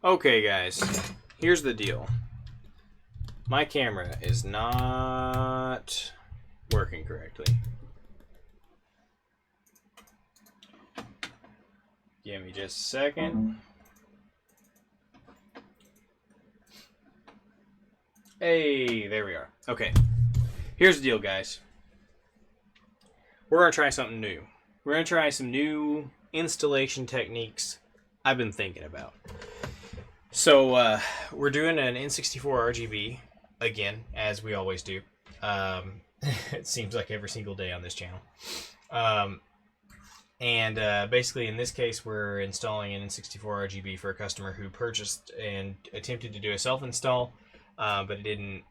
Okay, guys, here's the deal. My camera is not working correctly. Give me just a second. Hey, there we are. Okay, here's the deal, guys. We're going to try something new. We're going to try some new installation techniques I've been thinking about. So, we're doing an N64RGB again, as we always do. It seems like every single day on this channel. Basically, in this case, we're installing an N64RGB for a customer who purchased and attempted to do a self-install, but it didn't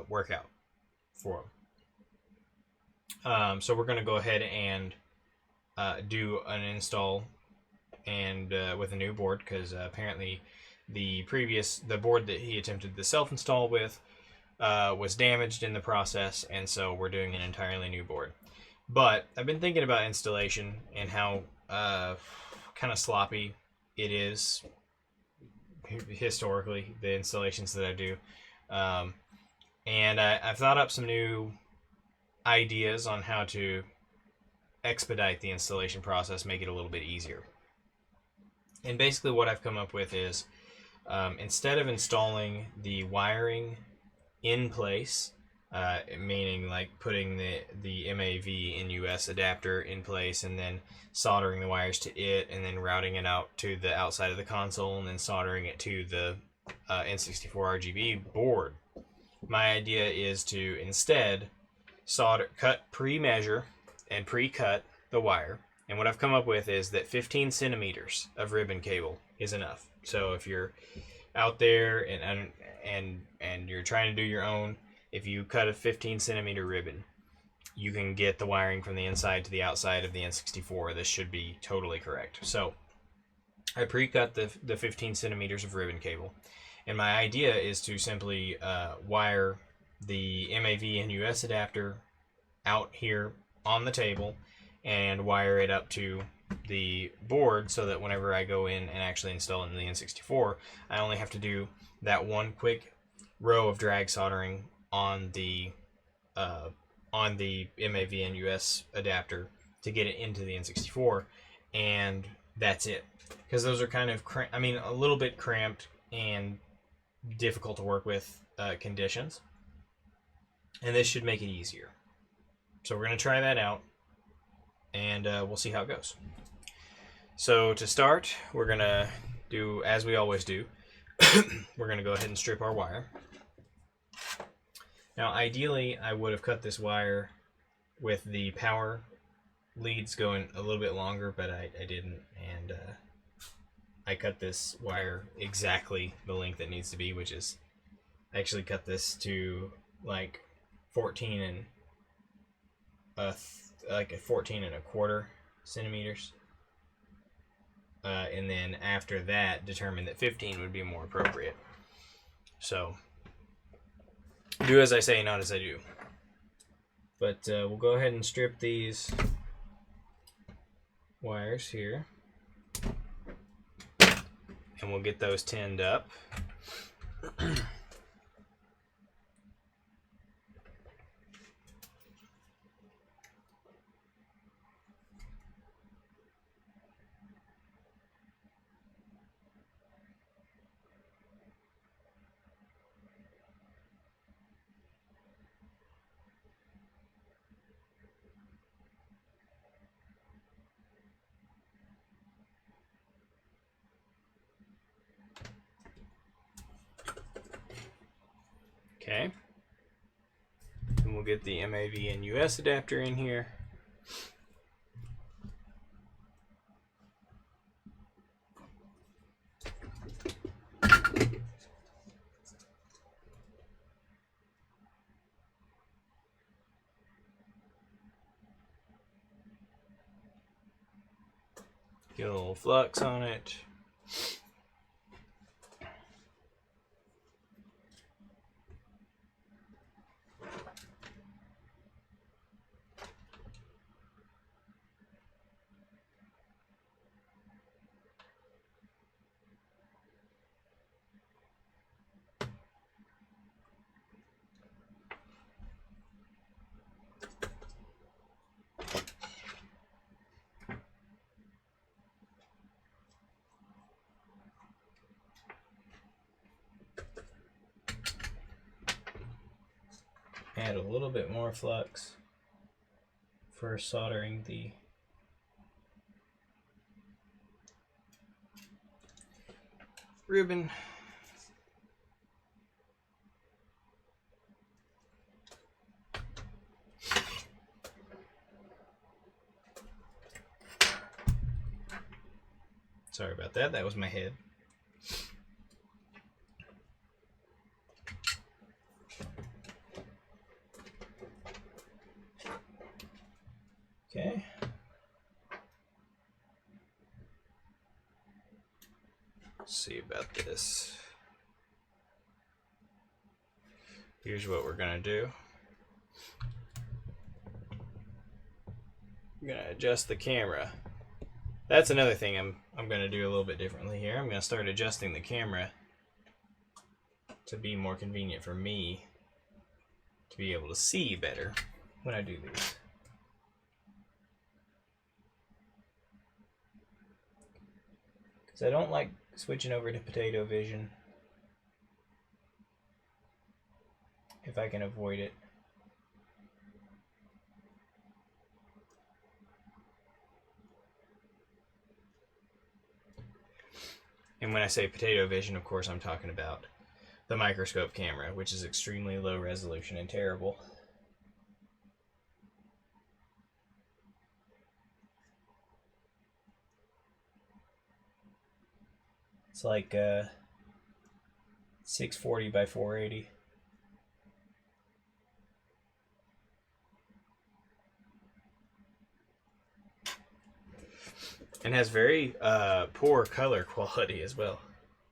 work out for him. So we're going to go ahead and do an install and with a new board, because apparently the board that he attempted the self-install with was damaged in the process, and so we're doing an entirely new board. But I've been thinking about installation and how kind of sloppy it is historically, the installations that I do. And I've thought up some new ideas on how to expedite the installation process, make it a little bit easier. And basically what I've come up with is instead of installing the wiring in place, meaning like putting the MAV in US adapter in place and then soldering the wires to it and then routing it out to the outside of the console and then soldering it to the N64RGB board, my idea is to instead pre-measure and pre-cut the wire. And what I've come up with is that 15 centimeters of ribbon cable is enough. So if you're out there and you're trying to do your own, if you cut a 15 centimeter ribbon, you can get the wiring from the inside to the outside of the N64. This should be totally correct. So I pre-cut the 15 centimeters of ribbon cable. And my idea is to simply wire the MAV and US adapter out here on the table and wire it up to the board so that whenever I go in and actually install it in the N64, I only have to do that one quick row of drag soldering on the MAV and US adapter to get it into the N64, and that's it. Because those are kind of a little bit cramped and difficult to work with conditions, and this should make it easier. So we're going to try that out, and we'll see how it goes. So to start, we're going to do as we always do. We're going to go ahead and strip our wire. Now ideally I would have cut this wire with the power leads going a little bit longer, but I didn't, and I cut this wire exactly the length it needs to be, which is, I actually cut this to like 14 and like a 14 and a quarter centimeters, and then after that determined that 15 would be more appropriate. So do as I say, not as I do. But we'll go ahead and strip these wires here, and we'll get those tinned up. Okay, and we'll get the MAV and US adapter in here. Get a little flux on it. add a little bit more flux for soldering the ribbon. Sorry about that, that was my head. Okay. Let's see about this. Here's what we're gonna do. I'm gonna adjust the camera. That's another thing I'm gonna do a little bit differently here. I'm gonna start adjusting the camera to be more convenient for me to be able to see better when I do these. Because I don't like switching over to potato vision if I can avoid it. And when I say potato vision, of course, I'm talking about the microscope camera, which is extremely low resolution and terrible. It's like 640 by 480. And has very poor color quality as well.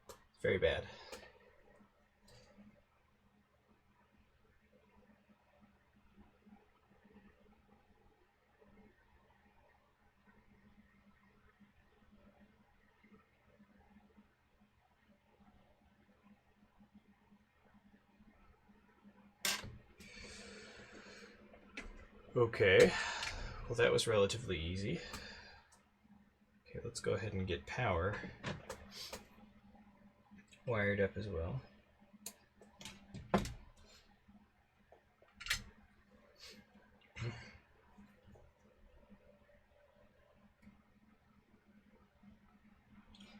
It's very bad. Okay, well that was relatively easy. Okay, let's go ahead and get power wired up as well.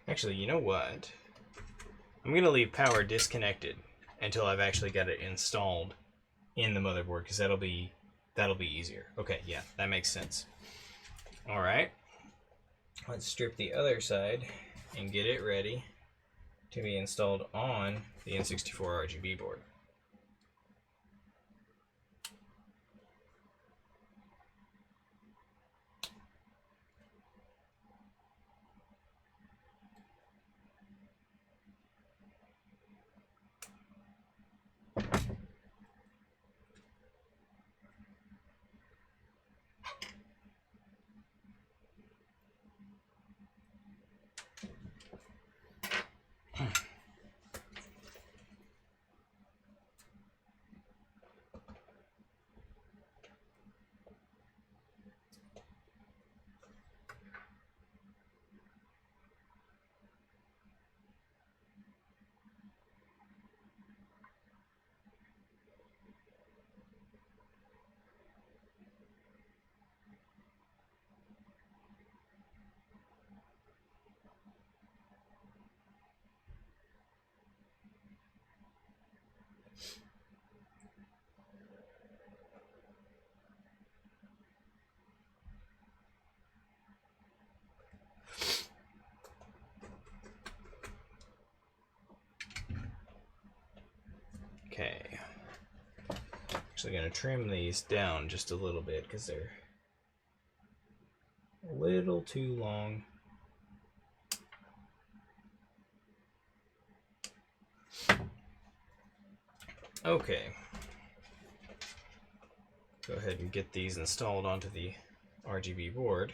Actually, you know what? I'm gonna leave power disconnected until I've actually got it installed in the motherboard, because that'll be easier. Okay, yeah, that makes sense. All right, let's strip the other side and get it ready to be installed on the N64RGB board. Okay, actually going to trim these down just a little bit because they're a little too long. Okay, go ahead and get these installed onto the RGB board.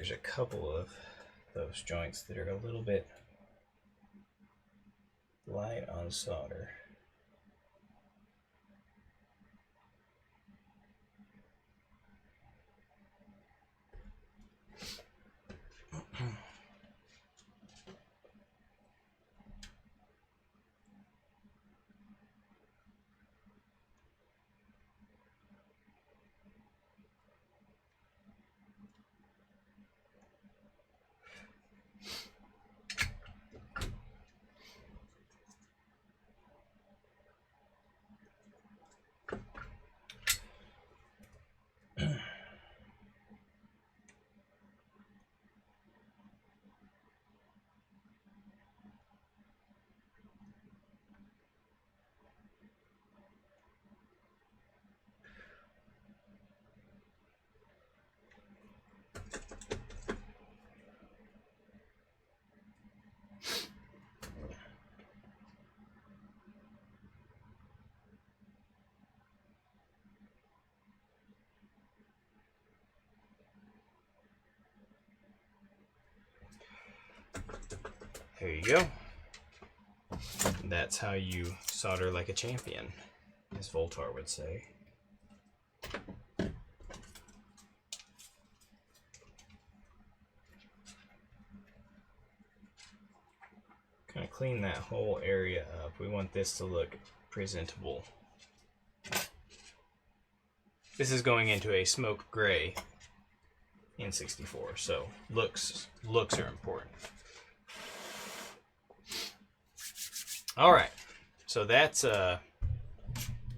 there's a couple of those joints that are a little bit light on solder. There you go. That's how you solder like a champion, as Voltar would say. Kind of clean that whole area up. We want this to look presentable. This is going into a smoke gray N64, so looks are important. All right, so that's that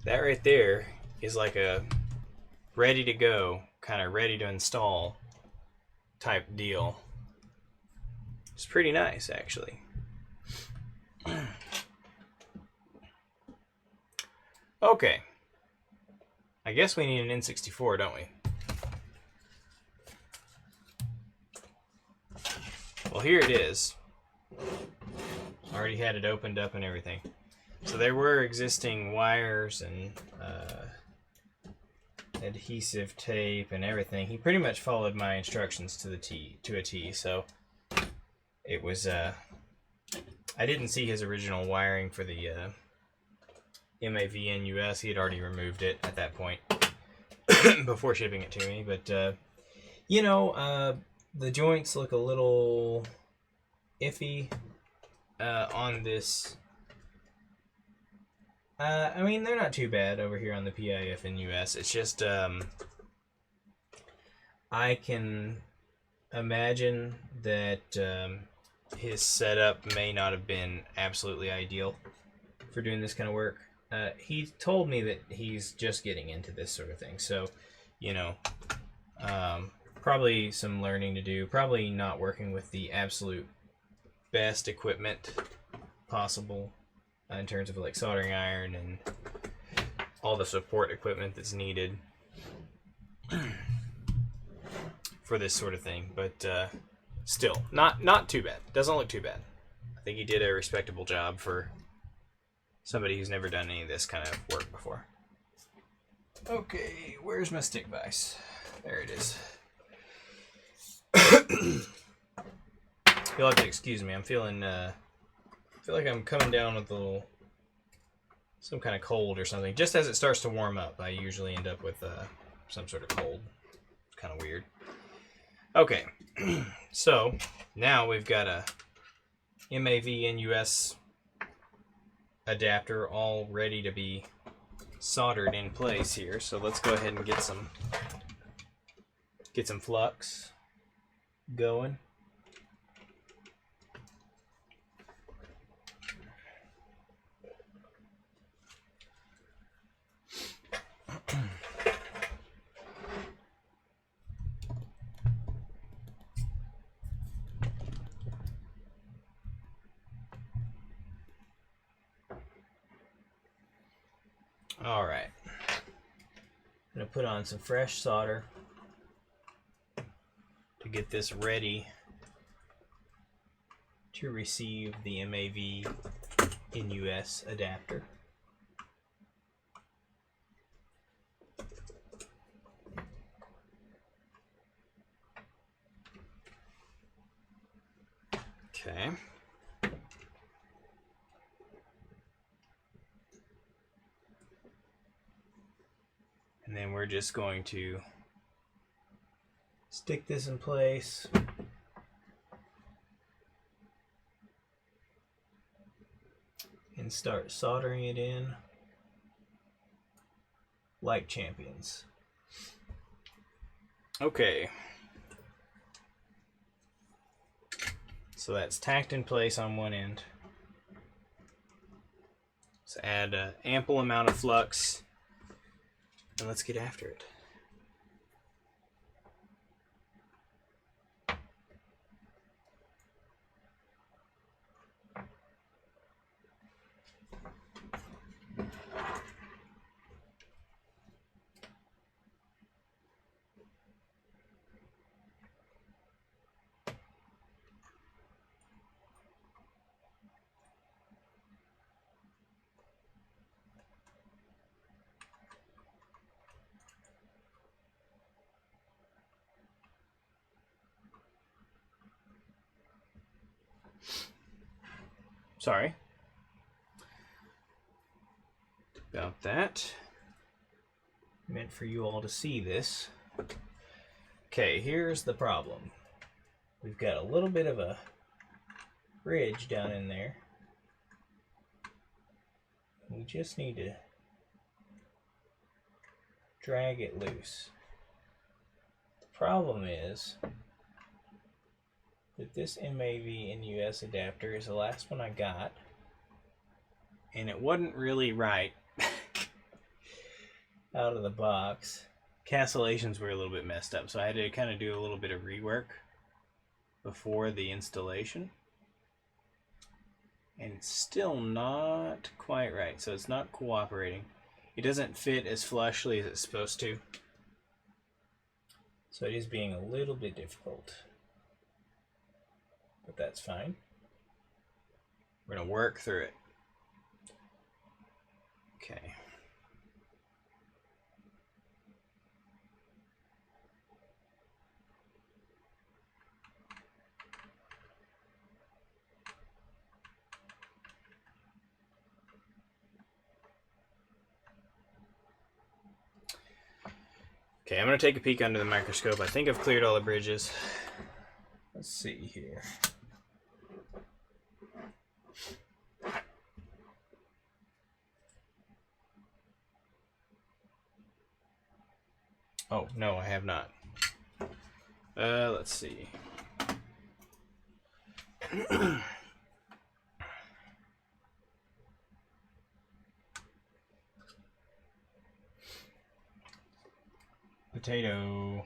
right there is like a ready to go, kind of ready to install type deal. It's pretty nice, actually. Okay, I guess we need an N64, don't we? Well, here it is. Already had it opened up and everything. So there were existing wires and adhesive tape and everything. He pretty much followed my instructions to a T. So it was. I didn't see his original wiring for the MAV NUS. He had already removed it at that point before shipping it to me. But you know, the joints look a little iffy. On this, I mean, they're not too bad over here on the PIF and US. It's just, I can imagine that his setup may not have been absolutely ideal for doing this kind of work. He told me that he's just getting into this sort of thing, so, you know, probably some learning to do, probably not working with the absolute best equipment possible in terms of like soldering iron and all the support equipment that's needed for this sort of thing, but still not too bad. Doesn't look too bad. I think he did a respectable job for somebody who's never done any of this kind of work before. Okay, where's my stick vise? There it is. You'll have to excuse me. I'm feeling, feel like I'm coming down with some kind of cold or something. Just as it starts to warm up, I usually end up with some sort of cold. It's kind of weird. Okay, so now we've got a MAV NUS adapter all ready to be soldered in place here. So let's go ahead and get some flux going. All right, I'm gonna put on some fresh solder to get this ready to receive the MAV NUS adapter. Okay. And then we're just going to stick this in place. And start soldering it in like champions. Okay. So that's tacked in place on one end. Let's add an ample amount of flux and let's get after it. Sorry about that. Meant for you all to see this. Okay, here's the problem. We've got a little bit of a ridge down in there. We just need to drag it loose. The problem is that this MAV and US adapter is the last one I got, and it wasn't really right out of the box. Castellations were a little bit messed up, so I had to kind of do a little bit of rework before the installation, and it's still not quite right, so it's not cooperating. It doesn't fit as flushly as it's supposed to, so it is being a little bit difficult. But that's fine. We're going to work through it. Okay. Okay, I'm going to take a peek under the microscope. I think I've cleared all the bridges. Let's see here. Oh, no, I have not. Let's see. Potato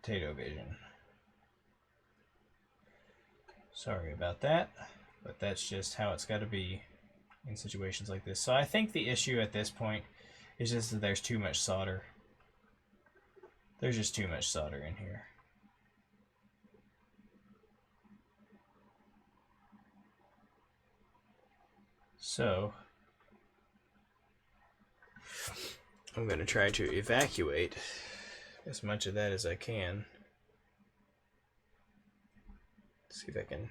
vision. Sorry about that, but that's just how it's got to be in situations like this. So I think the issue at this point is just that there's too much solder. There's just too much solder in here. So I'm going to try to evacuate as much of that as I can. See if I can.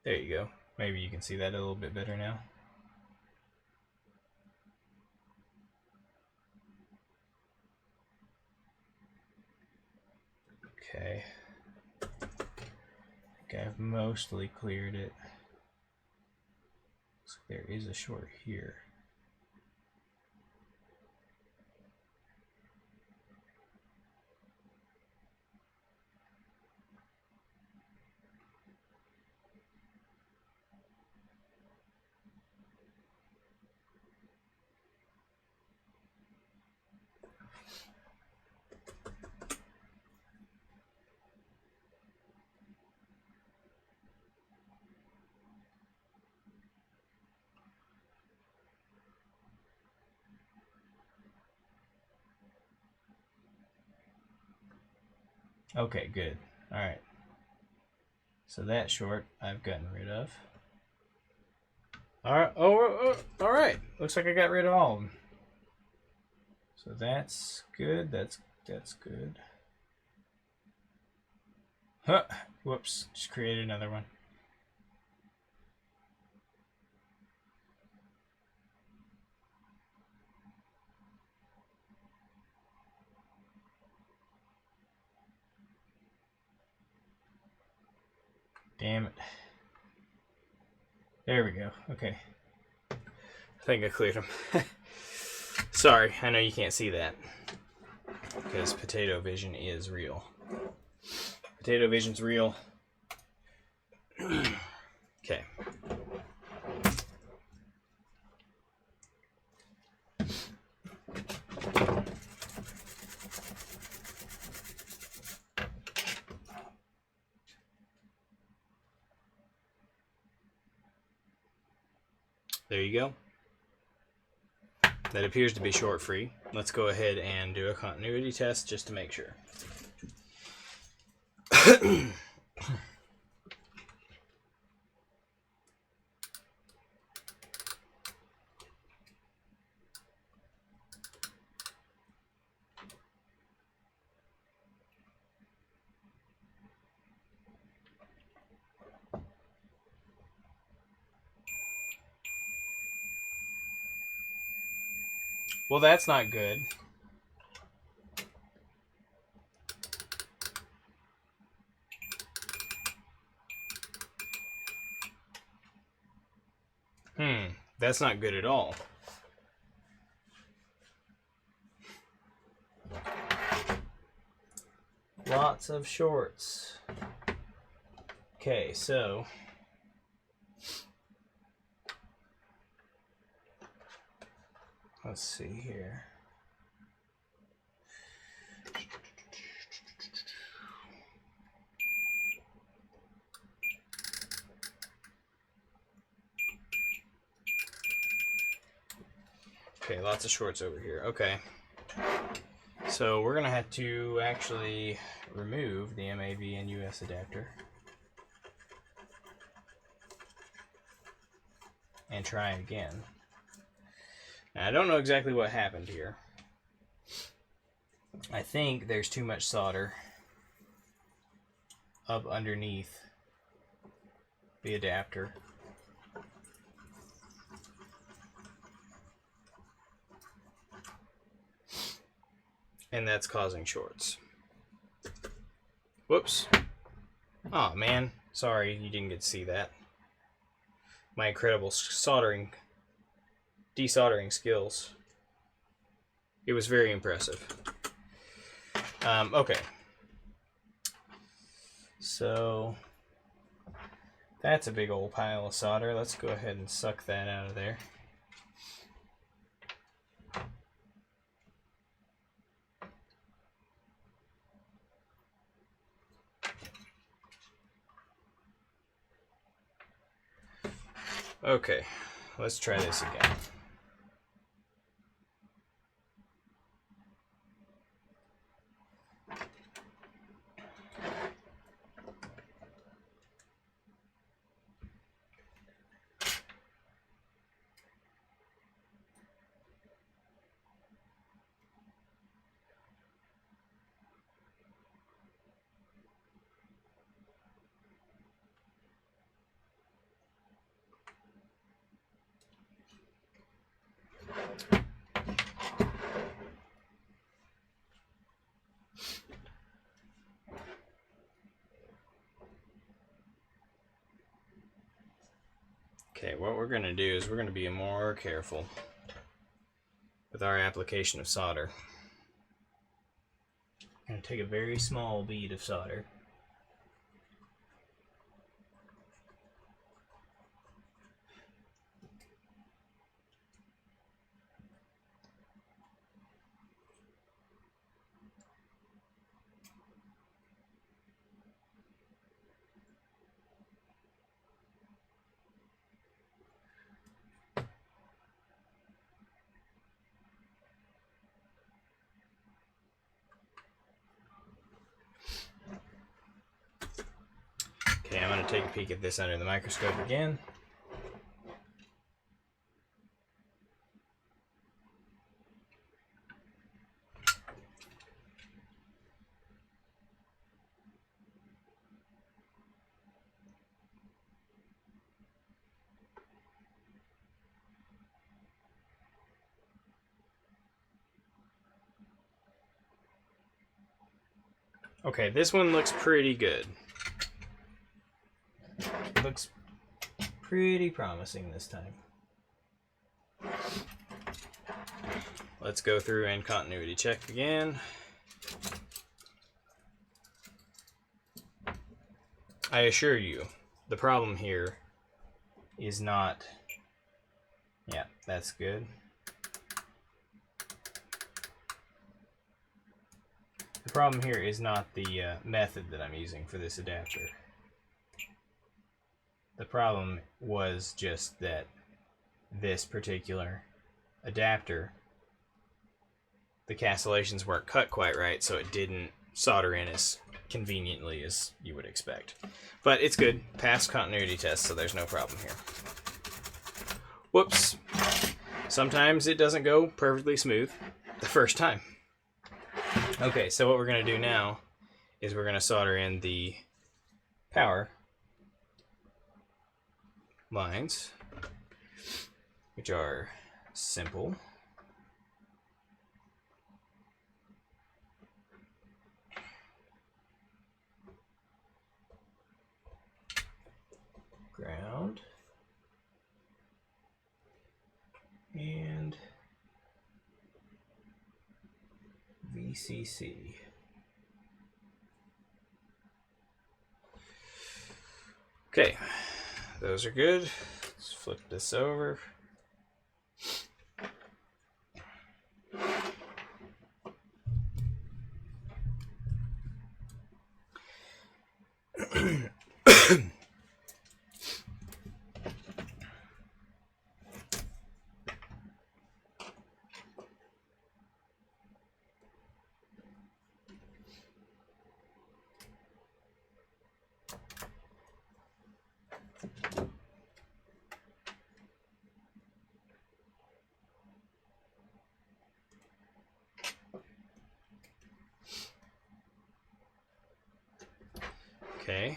There you go. Maybe you can see that a little bit better now. Okay. I think I've mostly cleared it. Looks like there is a short here. Okay, good. All right. So that short I've gotten rid of. All right. Oh, all right. Looks like I got rid of all of them. So that's good. That's good. Huh. Whoops, just created another one. Damn it. There we go. Okay. I think I cleared them. Sorry, I know you can't see that because potato vision is real. Potato vision's real. Okay. There you go. That appears to be short free. Let's go ahead and do a continuity test just to make sure. Well, that's not good. That's not good at all. Lots of shorts. Okay, so let's see here. Okay, lots of shorts over here. Okay. So we're going to have to actually remove the MAV and US adapter and try again. Now, I don't know exactly what happened here. I think there's too much solder up underneath the adapter. And that's causing shorts. Whoops. Oh man, sorry you didn't get to see that. My incredible desoldering skills. It was very impressive. Okay. So that's a big old pile of solder. Let's go ahead and suck that out of there. Okay, let's try this again. Okay, what we're going to do is we're going to be more careful with our application of solder. I'm going to take a very small bead of solder. Okay, I'm going to take a peek at this under the microscope again. Okay, this one looks pretty good. Looks pretty promising this time. Let's go through and continuity check again. I assure you, the problem here is not... Yeah, that's good. The problem here is not the method that I'm using for this adapter. The problem was just that this particular adapter, the castellations weren't cut quite right, so it didn't solder in as conveniently as you would expect. But it's good. Passed continuity test, so there's no problem here. Whoops. Sometimes it doesn't go perfectly smooth the first time. Okay, so what we're going to do now is we're going to solder in the power lines, which are simple. Ground and VCC. Okay, those are good. Let's flip this over. Okay,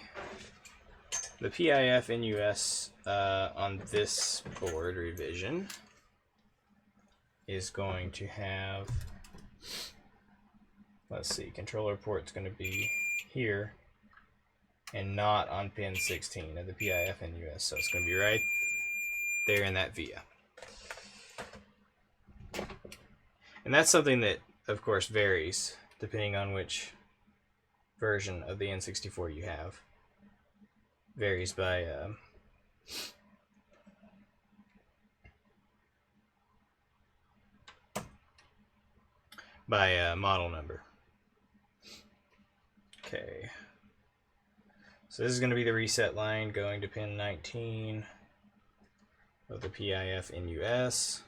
the PIF NUS on this board revision is going to have, let's see, controller port's going to be here and not on pin 16 of the PIF NUS, so it's going to be right there in that via. And that's something that, of course, varies depending on which version of the N64 you have. Varies by model number. Okay, so this is going to be the reset line going to pin 19 of the PIF NUS.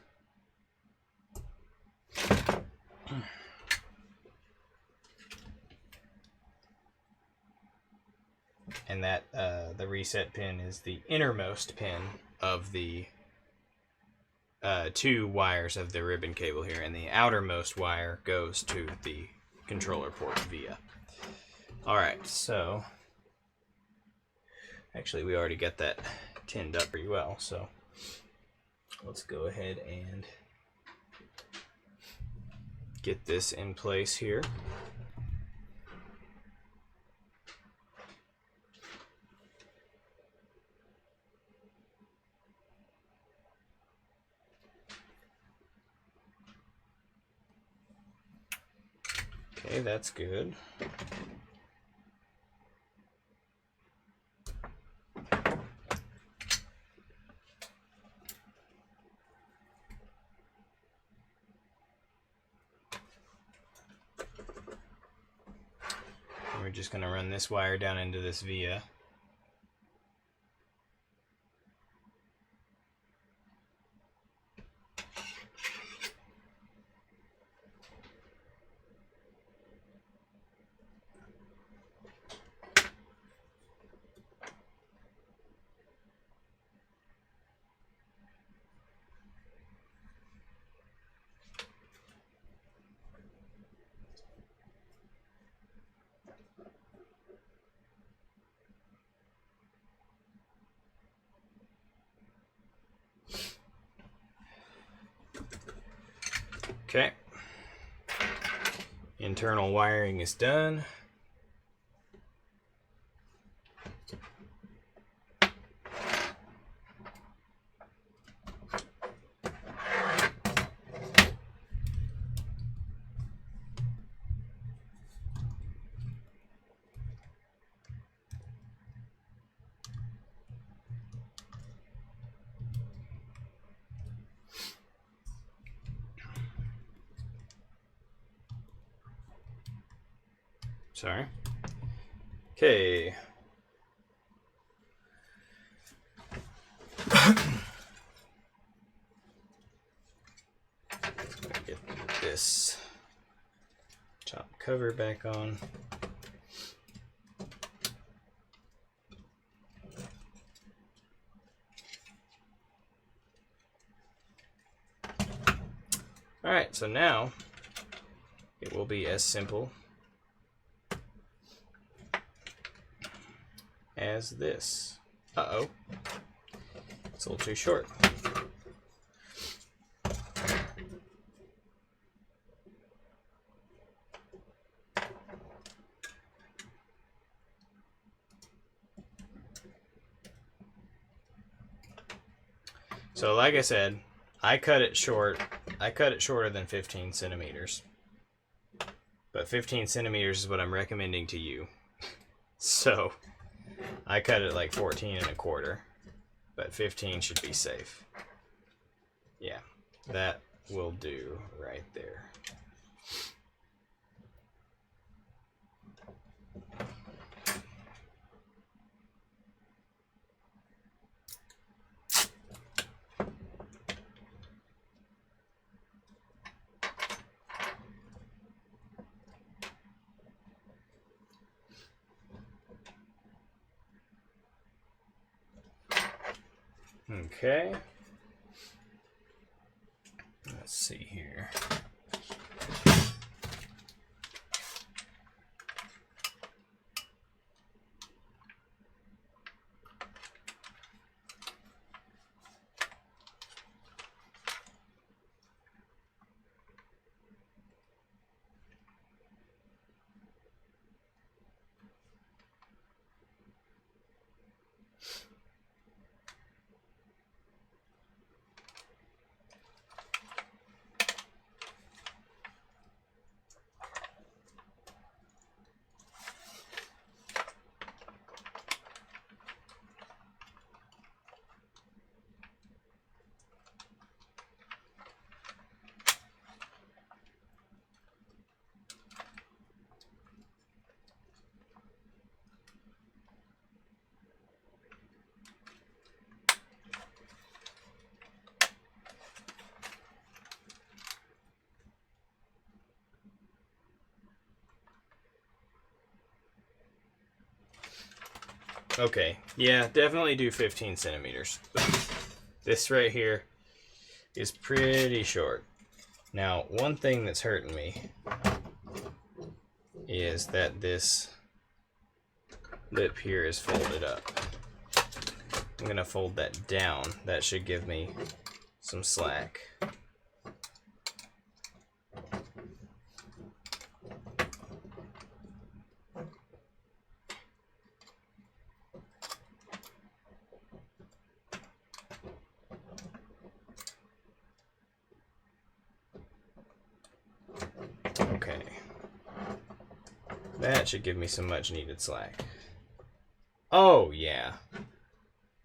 And that the reset pin is the innermost pin of the two wires of the ribbon cable here, and the outermost wire goes to the controller port via. Alright, so actually we already got that tinned up pretty well, so let's go ahead and get this in place here. Okay, that's good. And we're just going to run this wire down into this via. Okay, internal wiring is done. Sorry. Okay. Get this top cover back on. Alright, so now it will be as simple as this. Uh-oh. It's a little too short. So like I said, I cut it short. I cut it shorter than 15 centimeters. But 15 centimeters is what I'm recommending to you. So I cut it like 14 1/4. But 15 should be safe. Yeah, that will do right there. Okay. Let's see here. Okay, yeah, definitely do 15 centimeters. This right here is pretty short. Now, one thing that's hurting me is that this lip here is folded up. I'm going to fold that down. That should give me some slack. Okay. That should give me some much needed slack. Oh, yeah.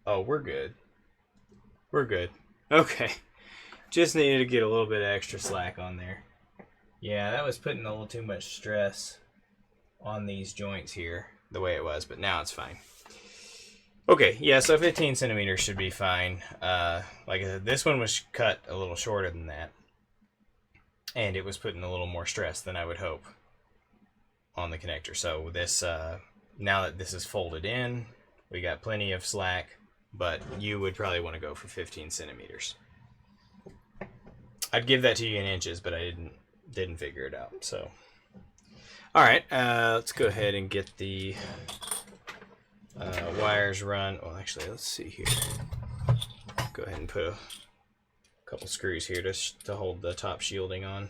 Oh, we're good. We're good. Okay. Just needed to get a little bit of extra slack on there. Yeah, that was putting a little too much stress on these joints here, the way it was, but now it's fine. Okay, yeah, so 15 centimeters should be fine. Like I said, this one was cut a little shorter than that. And it was putting a little more stress than I would hope on the connector. So this, now that this is folded in, we got plenty of slack, but you would probably want to go for 15 centimeters. I'd give that to you in inches, but I didn't figure it out. So, all right, let's go ahead and get the wires run. Well, actually, let's see here. Go ahead and put a couple screws here to hold the top shielding on.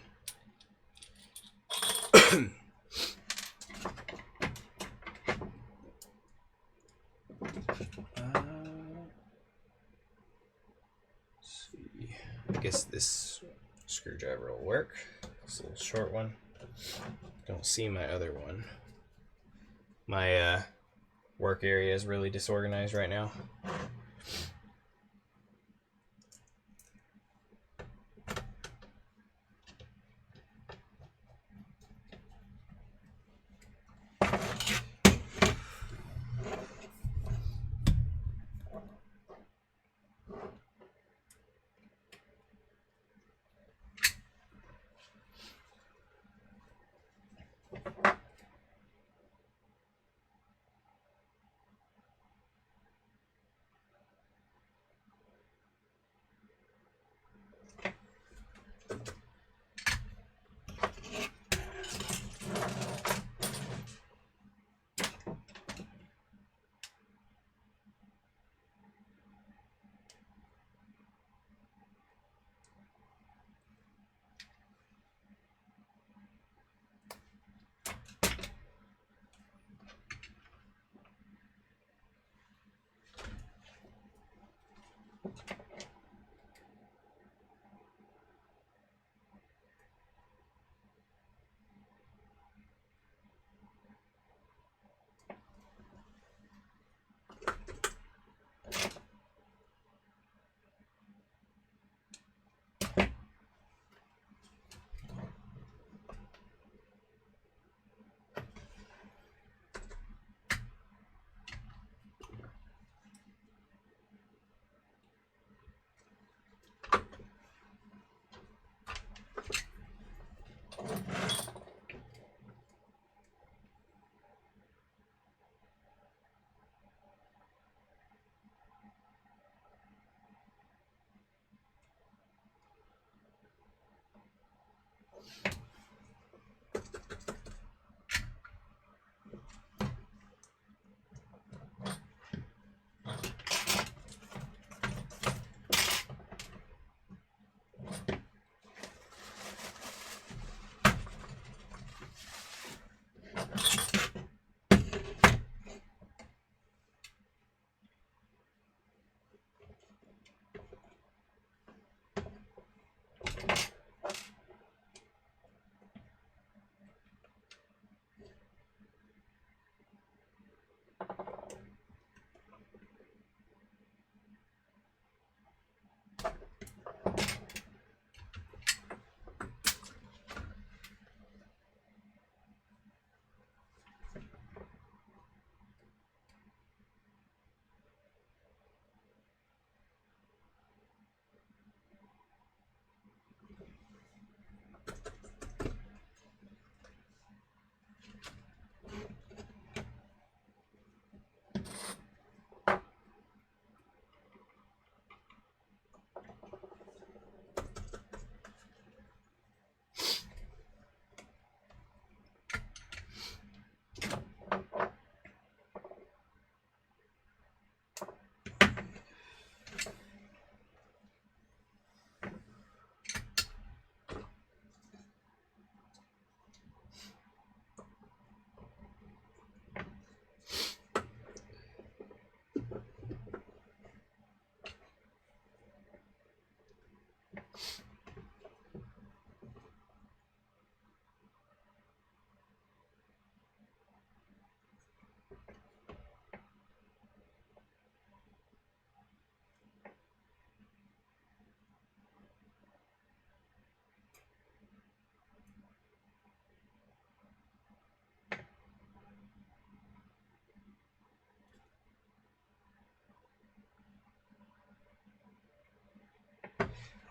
See. I guess this screwdriver will work. It's a little short one. Don't see my other one. My work area is really disorganized right now.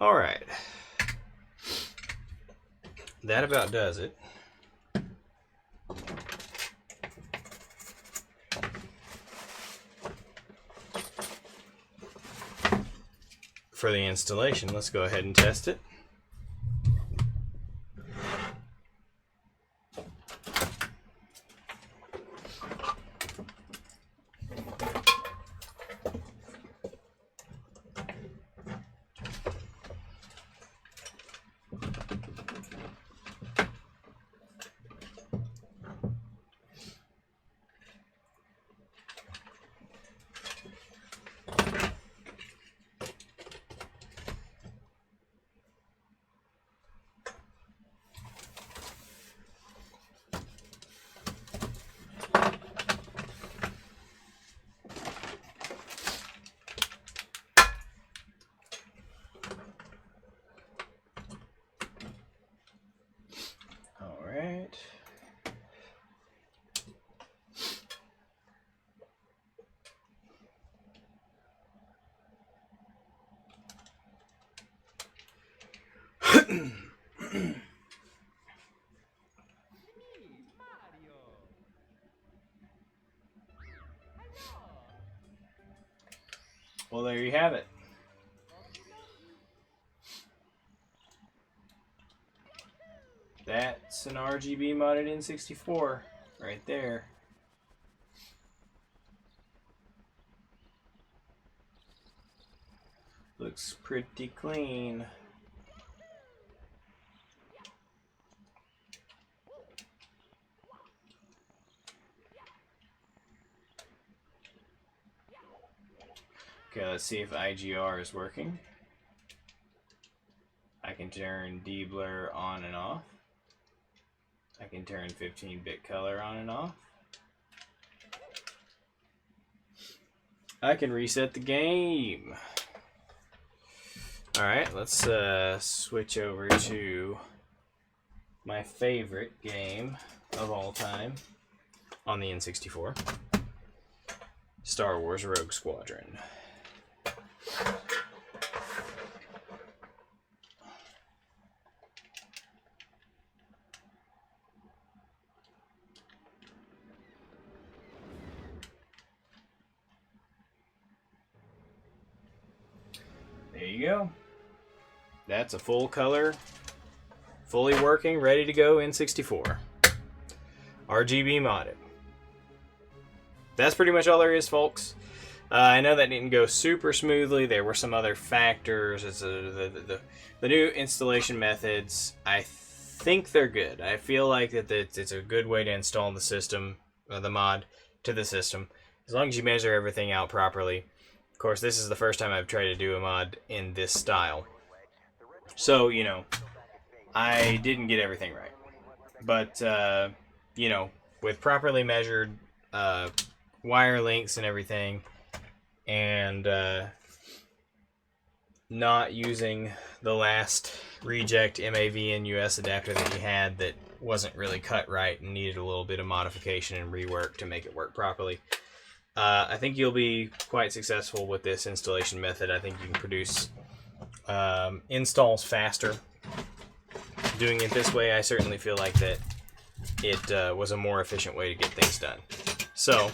All right. That about does it. For the installation, let's go ahead and test it. Well, there you have it. That's an RGB modded N64 right there. Looks pretty clean. Okay, let's see if IGR is working. I can turn deblur on and off. I can turn 15-bit color on and off. I can reset the game. Alright, let's switch over to my favorite game of all time on the N64. Star Wars Rogue Squadron. There you go. That's a full color, fully working, ready to go N64. RGB modded. That's pretty much all there is, folks. I know that didn't go super smoothly. There were some other factors. It's the new installation methods. I think they're good. I feel like that it's a good way to install the system, the mod to the system, as long as you measure everything out properly. Of course, this is the first time I've tried to do a mod in this style, so you know I didn't get everything right. But you know, with properly measured wire lengths and everything, and not using the last reject MAV and US adapter that you had that wasn't really cut right and needed a little bit of modification and rework to make it work properly, I think you'll be quite successful with this installation method. I think you can produce installs faster doing it this way. I certainly feel like that it was a more efficient way to get things done. So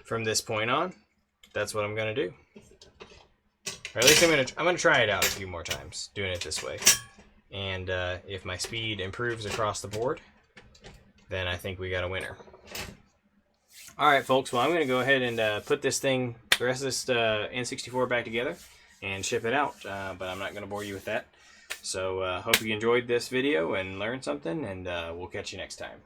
from this point on, that's what I'm gonna do. Or at least I'm gonna try it out a few more times doing it this way. And if my speed improves across the board, then I think we got a winner. Alright folks, well I'm gonna go ahead and put this thing, the rest of this N64 back together and ship it out, but I'm not gonna bore you with that. So hope you enjoyed this video and learned something, and we'll catch you next time.